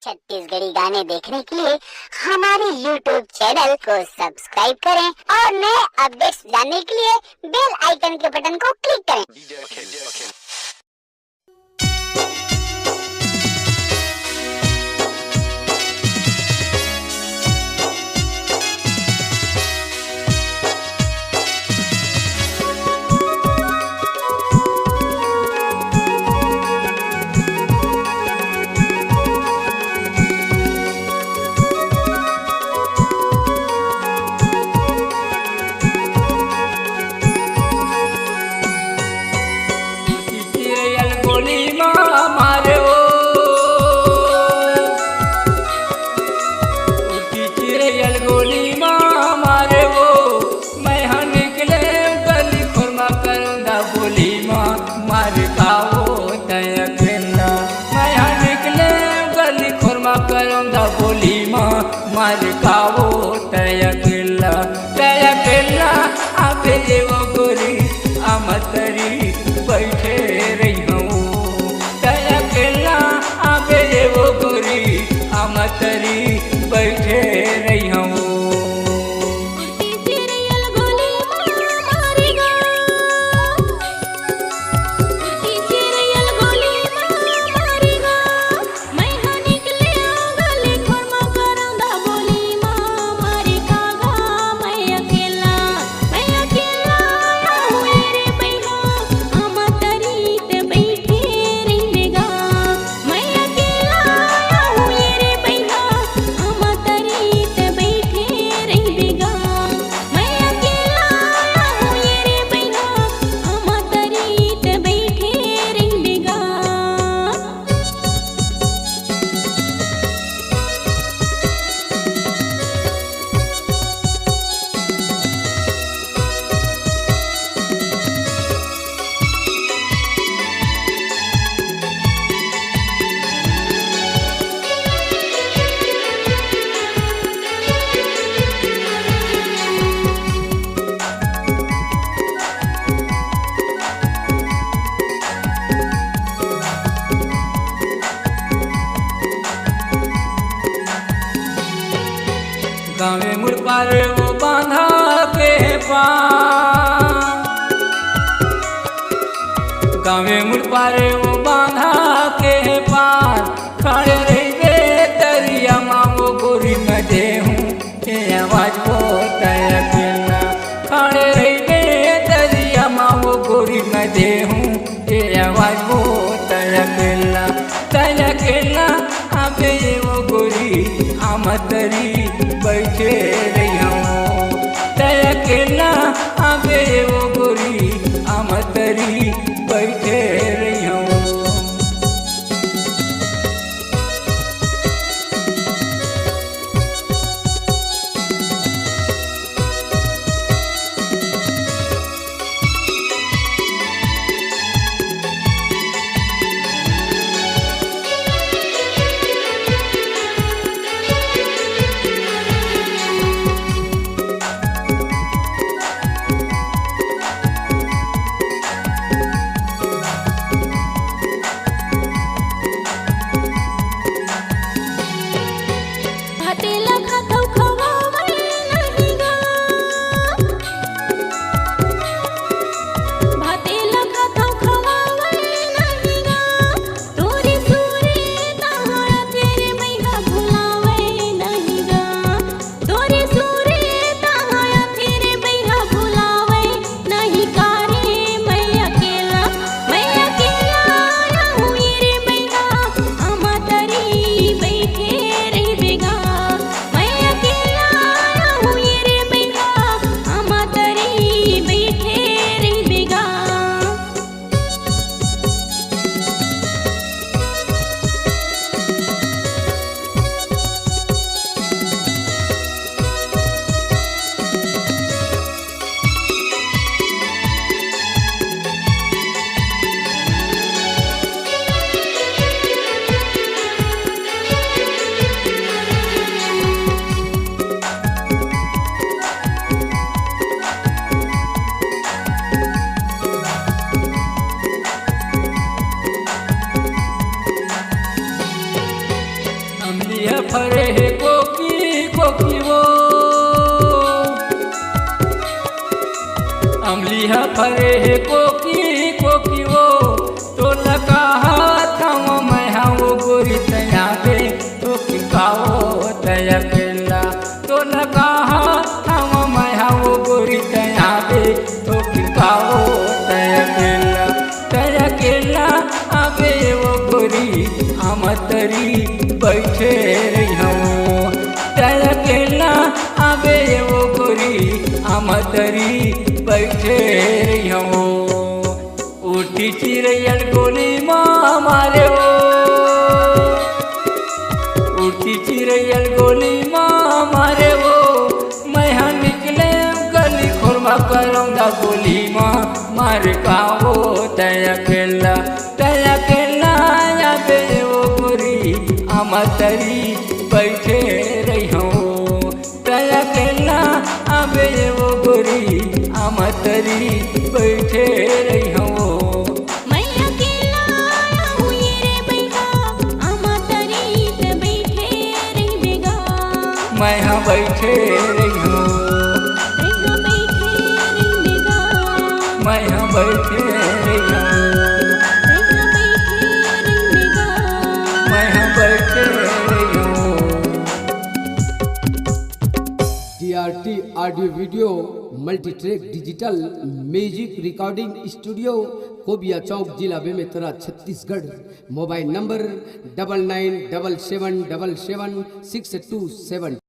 छत्तीसगढ़ी गाने देखने के लिए हमारे YouTube चैनल को सब्सक्राइब करें और नए अपडेट्स जानने के लिए बेल आइकन के बटन को क्लिक करें। बोली मार कावो तय केला आबे वो गोरी आमतरी बैठे रही हूँ तय केला आबे वो गोरी आमतरी बैठे रही हूँ। गाँवे मुड़ पार वो बांधा के पार गाँवे मुड़ पार वो बांधा के पार खड़े रहे दरिया माँ वो गोरी में दे हूँ ये आवाज वो तय केला खड़े रहे दरिया माँ वो गोरी में दे हूँ ये आवाज वो तय केला आबे वो गोरी आमतरी बैठे रही हूँ तय केला आबे वो गोरी आमतरी बैठे रही हूँ। अमलिया फरे है कोकी कोकी वो, अमलिया फरे है कोकी कोकी वो, तो लगा हाथों में हाँ वो गोरी तया दे तो किकाओ तया केला, तो लगा हाथों में हाँ वो गोरी तया दे तो किकाओ तया केला, तया केला आबे वो गोरी आमतरी बैठे रही हूँ, तया केला आबे वो गोरी आमतरी बैठे रही हूँ। उठी चिड़ैयल गोली माँ मारे वो, उठी चिड़ैयल गोली माँ मारे वो, मैं हाँ निकले गली खुरमा करूँगा गोली माँ मार का वो तया केला या बे वो गोरी आमतरी बैठे रही हूँ, तया केला आबे वो गोरी आमतरी बैठे रही हूँ। मैं हाँ बैठे रही हूँ, मैं हाँ बैठे रही हूँ, मैं हाँ बैठे रही हूँ। DRT audio video multi track digital music recording studio Kobiya चौक जिला बेमेतरा छत्तीसगढ़। Mobile number 9977777627।